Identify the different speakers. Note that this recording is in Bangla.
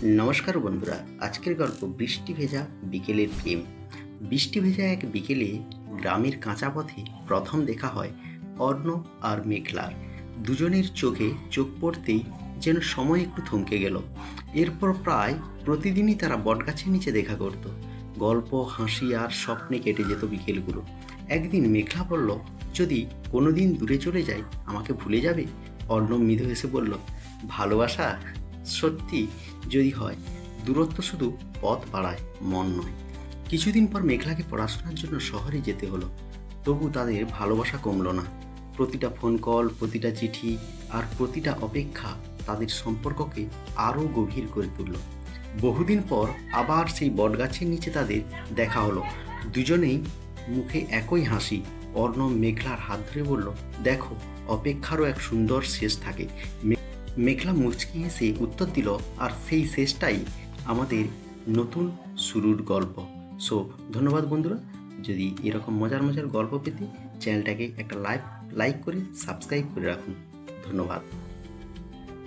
Speaker 1: নমস্কার বন্ধুরা, আজকের গল্প বৃষ্টি ভেজা বিকেলের প্রেম। বৃষ্টি ভেজা এক বিকেলে গ্রামের কাঁচা পথে প্রথম দেখা হয় অর্ণব আর মেঘলার। দুজনের চোখে চোখ পড়তেই যেন সময় একটু থমকে গেল। এরপর প্রায় প্রতিদিনই তারা বটগাছের নিচে দেখা করত। গল্প, হাসি আর স্বপ্নে কেটে যেত বিকেলগুলো। একদিন মেঘলা বলল, যদি কোনোদিন দূরে চলে যাই আমাকে ভুলে যাবে? অর্ণব মৃদু হেসে বলল, ভালোবাসা সত্যি যদি হয়, দূরত্ব শুধু পথ বাড়ায়, মন নয়। কিছুদিন পর মেঘলাকে পড়াশোনার জন্য শহরে যেতে হলো। তবু তাদের ভালোবাসা কমলো না। প্রতিটা ফোন কল, প্রতিটা চিঠি আর প্রতিটা অপেক্ষা তাদের সম্পর্ককে আরও গভীর করে তুলল। বহুদিন পর আবার সেই বটগাছের নিচে তাদের দেখা হলো। দুজনেই মুখে একই হাসি। অর্ণব মেঘলার হাত ধরে বলল, দেখো, অপেক্ষারও এক সুন্দর শেষ থাকে। মেঘলা মুচকি হেসে উত্তর দিল, আর সেই শেষটাই আমাদের নতুন শুরুর গল্প। সো ধন্যবাদ বন্ধুরা। যদি এরকম মজার মজার গল্প পেতে চ্যানেলটাকে একটা লাইক করে সাবস্ক্রাইব করে রাখুন। ধন্যবাদ।